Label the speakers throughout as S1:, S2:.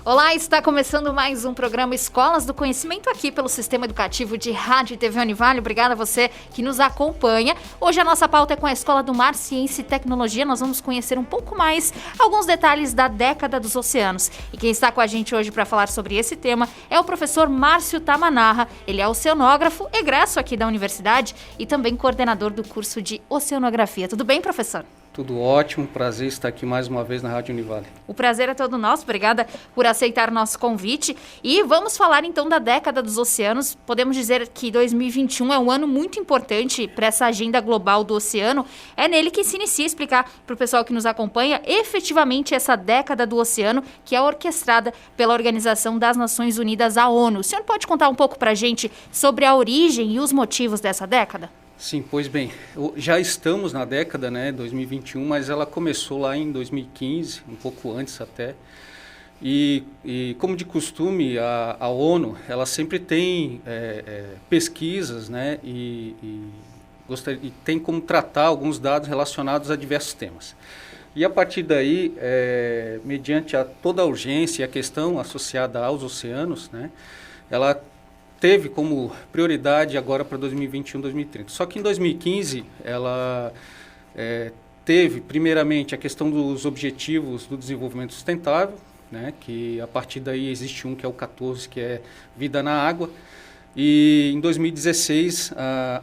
S1: Olá, está começando mais um programa Escolas do Conhecimento aqui pelo Sistema Educativo de Rádio e TV Univale. Obrigada a você que nos acompanha. Hoje a nossa pauta é com a Escola do Mar, Ciência e Tecnologia. Nós vamos conhecer um pouco mais alguns detalhes da década dos oceanos. E quem está com a gente hoje para falar sobre esse tema é o professor Márcio Tamanarra. Ele é oceanógrafo, egresso aqui da universidade e também coordenador do curso de Oceanografia. Tudo bem, professor?
S2: Tudo ótimo, prazer estar aqui mais uma vez na Rádio Univale.
S1: O prazer é todo nosso, obrigada por aceitar nosso convite. E vamos falar então da década dos oceanos. Podemos dizer que 2021 é um ano muito importante para essa agenda global do oceano. É nele que se inicia a explicar para o pessoal que nos acompanha efetivamente essa década do oceano, que é orquestrada pela Organização das Nações Unidas, a ONU. O senhor pode contar um pouco para a gente sobre a origem e os motivos dessa década?
S2: Sim, pois bem, já estamos na década, 2021, mas ela começou lá em 2015, um pouco antes até. E como de costume, a ONU, ela sempre tem pesquisas, e tem como tratar alguns dados relacionados a diversos temas. E a partir daí, mediante toda a urgência e a questão associada aos oceanos, ela teve como prioridade agora para 2021, 2030. Só que em 2015 ela teve primeiramente a questão dos objetivos do desenvolvimento sustentável, que a partir daí existe um que é o 14, que é vida na água. E em 2016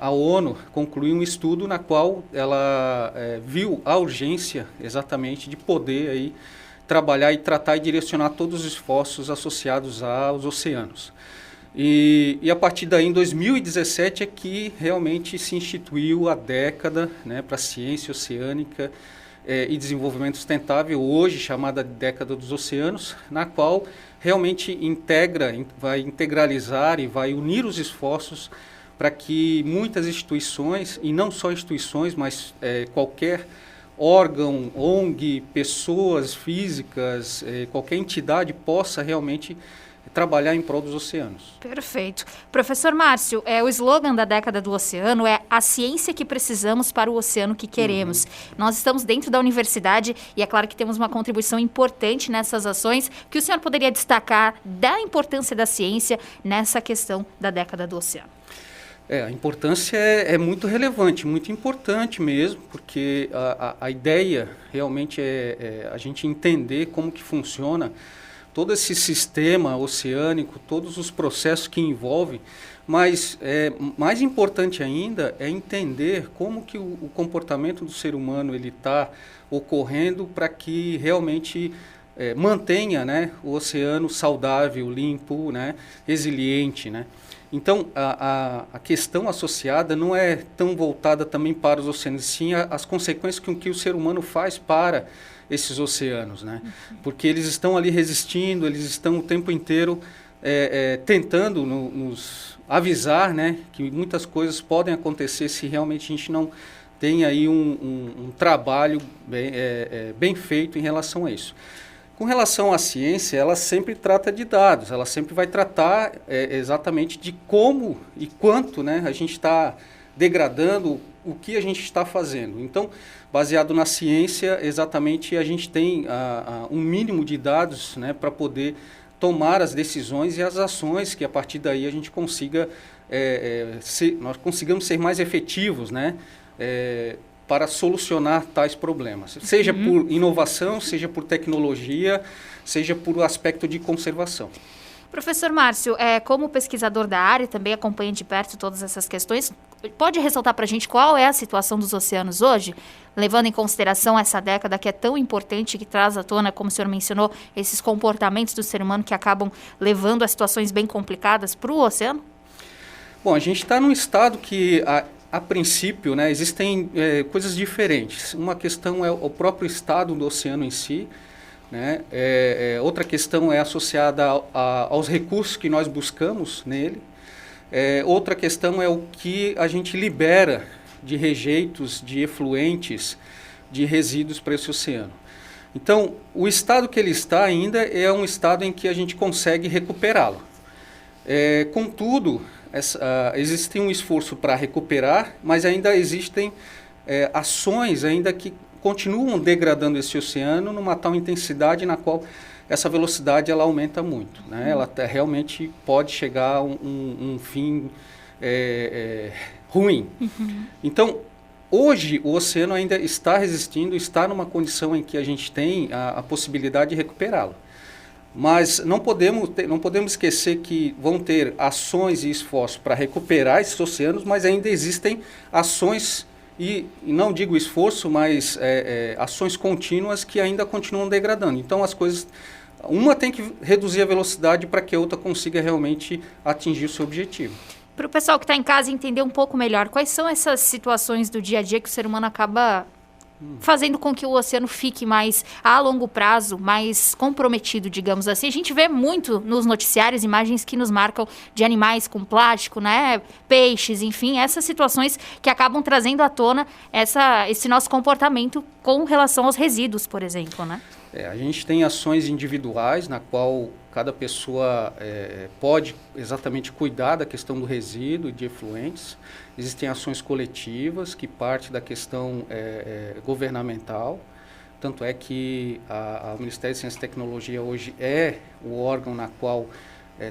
S2: a ONU concluiu um estudo na qual ela viu a urgência exatamente de poder aí trabalhar e tratar e direcionar todos os esforços associados aos oceanos. E a partir daí, em 2017, é que realmente se instituiu a década para a ciência oceânica e desenvolvimento sustentável, hoje chamada década dos oceanos, na qual realmente vai integralizar e vai unir os esforços para que muitas instituições, e não só instituições, mas qualquer órgão, ONG, pessoas físicas, qualquer entidade possa realmente trabalhar em prol dos oceanos.
S1: Perfeito. Professor Márcio, o slogan da década do oceano é a ciência que precisamos para o oceano que queremos. Nós estamos dentro da universidade e é claro que temos uma contribuição importante nessas ações. Que o senhor poderia destacar da importância da ciência nessa questão da década do oceano?
S2: A importância é muito relevante, muito importante mesmo, porque a ideia realmente é a gente entender como que funciona todo esse sistema oceânico, todos os processos que envolvem, mas mais importante ainda é entender como que o comportamento do ser humano ele está ocorrendo para que realmente mantenha o oceano saudável, limpo, resiliente. Então, a questão associada não é tão voltada também para os oceanos, sim as consequências que o ser humano faz para esses oceanos, porque eles estão ali resistindo, eles estão o tempo inteiro tentando nos avisar, que muitas coisas podem acontecer se realmente a gente não tem aí um trabalho bem feito em relação a isso. Com relação à ciência, ela sempre trata de dados, ela sempre vai tratar exatamente de como e quanto a gente está degradando o que a gente está fazendo. Então, baseado na ciência, exatamente a gente tem um mínimo de dados para poder tomar as decisões e as ações que a partir daí a gente consiga nós consigamos ser mais efetivos, para solucionar tais problemas, seja por inovação, seja por tecnologia, seja por aspecto de conservação.
S1: Professor Márcio, como pesquisador da área, também acompanha de perto todas essas questões, pode ressaltar para a gente qual é a situação dos oceanos hoje, levando em consideração essa década que é tão importante, que traz à tona, como o senhor mencionou, esses comportamentos do ser humano que acabam levando a situações bem complicadas para o oceano?
S2: Bom, a gente está num estado que, a princípio, existem coisas diferentes. Uma questão é o próprio estado do oceano em si, outra questão é associada aos recursos que nós buscamos nele. Outra questão é o que a gente libera de rejeitos, de efluentes, de resíduos para esse oceano. Então, o estado que ele está ainda é um estado em que a gente consegue recuperá-lo. Contudo, existe um esforço para recuperar, mas ainda existem ações ainda que continuam degradando esse oceano numa tal intensidade na qual essa velocidade ela aumenta muito, né? Ela realmente pode chegar a um fim ruim. Então, hoje o oceano ainda está resistindo, está numa condição em que a gente tem a possibilidade de recuperá-lo. Mas não podemos esquecer que vão ter ações e esforços para recuperar esses oceanos, mas ainda existem ações, e não digo esforço, mas ações contínuas que ainda continuam degradando. Então as coisas, uma tem que reduzir a velocidade para que a outra consiga realmente atingir o seu objetivo.
S1: Para o pessoal que está em casa entender um pouco melhor, quais são essas situações do dia a dia que o ser humano acaba fazendo com que o oceano fique mais, a longo prazo, mais comprometido, digamos assim. A gente vê muito nos noticiários imagens que nos marcam de animais com plástico, né? Peixes, enfim, essas situações que acabam trazendo à tona esse nosso comportamento com relação aos resíduos, por exemplo, né?
S2: A gente tem ações individuais na qual cada pessoa pode exatamente cuidar da questão do resíduo e de efluentes. Existem ações coletivas que partem da questão governamental. Tanto é que o Ministério de Ciência e Tecnologia hoje é o órgão na qual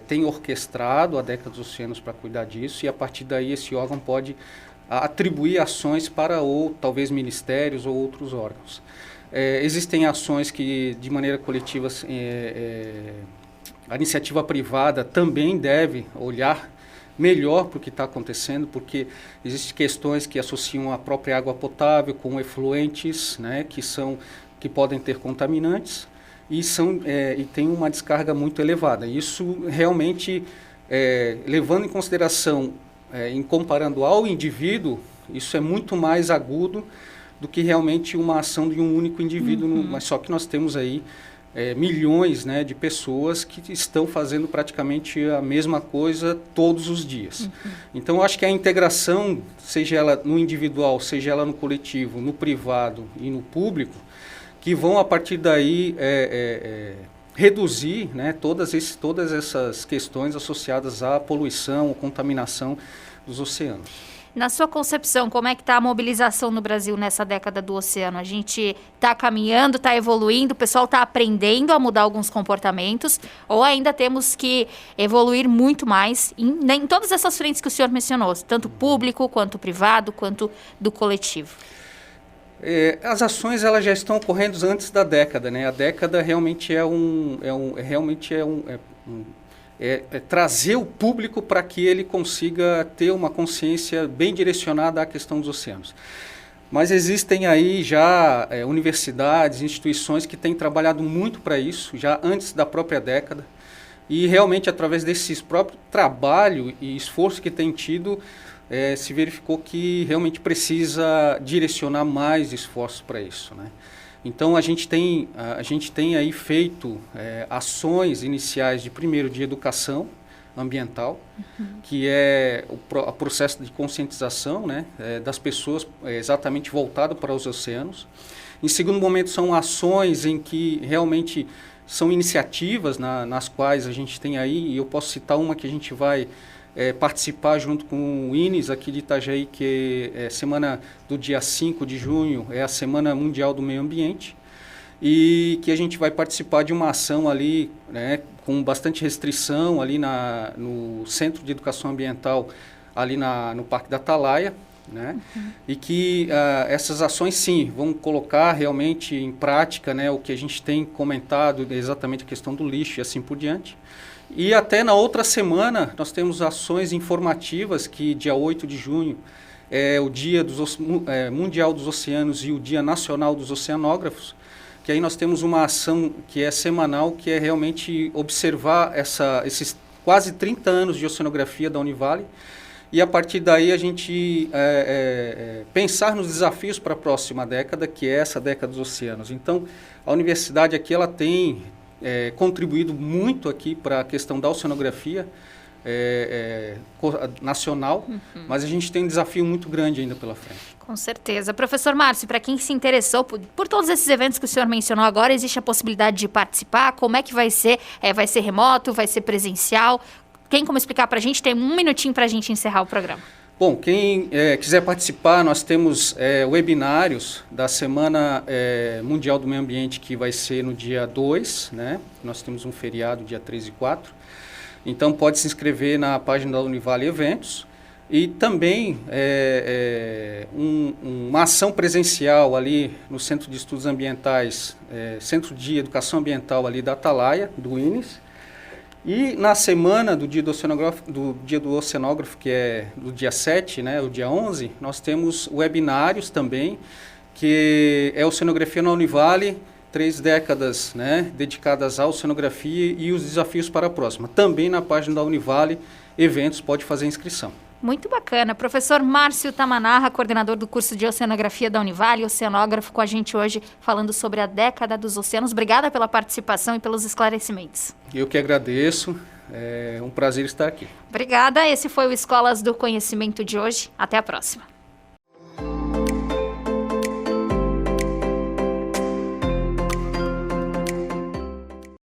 S2: tem orquestrado a Década dos Oceanos para cuidar disso, e a partir daí esse órgão pode atribuir ações para talvez ministérios ou outros órgãos. Existem ações que de maneira coletiva a iniciativa privada também deve olhar melhor para o que está acontecendo, porque existem questões que associam a própria água potável com efluentes, né, que podem ter contaminantes e tem uma descarga muito elevada. Isso realmente, levando em consideração, em comparando ao indivíduo, isso é muito mais agudo do que realmente uma ação de um único indivíduo, mas só que nós temos aí milhões, né, de pessoas que estão fazendo praticamente a mesma coisa todos os dias. Então, eu acho que a integração, seja ela no individual, seja ela no coletivo, no privado e no público, que vão, a partir daí, reduzir, né, todas essas questões associadas à poluição, à contaminação dos oceanos.
S1: Na sua concepção, como é que está a mobilização no Brasil nessa década do oceano? A gente está caminhando, está evoluindo, o pessoal está aprendendo a mudar alguns comportamentos, ou ainda temos que evoluir muito mais em todas essas frentes que o senhor mencionou, tanto público, quanto privado, quanto do coletivo?
S2: As ações elas já estão ocorrendo antes da década, né? A década realmente trazer o público para que ele consiga ter uma consciência bem direcionada à questão dos oceanos. Mas existem aí já universidades, instituições que têm trabalhado muito para isso, já antes da própria década, e realmente através desse próprio trabalho e esforço que tem tido, se verificou que realmente precisa direcionar mais esforços para isso, né? Então, a gente tem aí feito ações iniciais primeiro de educação ambiental, que é o processo de conscientização, né, das pessoas exatamente voltado para os oceanos. Em segundo momento, são ações em que realmente são iniciativas nas quais a gente tem aí, e eu posso citar uma que a gente vai participar junto com o INES aqui de Itajaí, que é semana do dia 5 de junho, é a Semana Mundial do Meio Ambiente, e que a gente vai participar de uma ação ali, né, com bastante restrição ali no Centro de Educação Ambiental, ali no Parque da Atalaia, né, e que essas ações sim vão colocar realmente em prática, né, o que a gente tem comentado, exatamente a questão do lixo e assim por diante. E até na outra semana nós temos ações informativas, que dia 8 de junho é o Dia Mundial dos Oceanos e o Dia Nacional dos Oceanógrafos, que aí nós temos uma ação que é semanal, que é realmente observar esses quase 30 anos de oceanografia da Univale, e a partir daí a gente pensar nos desafios para a próxima década, que é essa década dos oceanos. Então, a universidade aqui ela tem contribuído muito aqui para a questão da oceanografia nacional, mas a gente tem um desafio muito grande ainda pela frente.
S1: Com certeza. Professor Márcio, para quem se interessou por todos esses eventos que o senhor mencionou agora, existe a possibilidade de participar? Como é que vai ser? Vai ser remoto? Vai ser presencial? Tem como explicar para a gente? Tem um minutinho para a gente encerrar o programa.
S2: Bom, quem quiser participar, nós temos webinários da Semana Mundial do Meio Ambiente, que vai ser no dia 2, né? Nós temos um feriado, dia 3 e 4. Então, pode se inscrever na página da Univale Eventos. E também uma ação presencial ali no Centro de Estudos Ambientais, Centro de Educação Ambiental ali da Atalaia, do INES. E na semana do Dia do Oceanógrafo, que é do dia 7, né, o dia 11, nós temos webinários também, que é Oceanografia na Univale, 3 décadas, né, dedicadas à oceanografia e os desafios para a próxima. Também na página da Univale Eventos pode fazer inscrição.
S1: Muito bacana. Professor Márcio Tamanarra, coordenador do curso de Oceanografia da Univale, oceanógrafo, com a gente hoje falando sobre a década dos oceanos. Obrigada pela participação e pelos esclarecimentos.
S2: Eu que agradeço. É um prazer estar aqui.
S1: Obrigada. Esse foi o Escolas do Conhecimento de hoje. Até a próxima.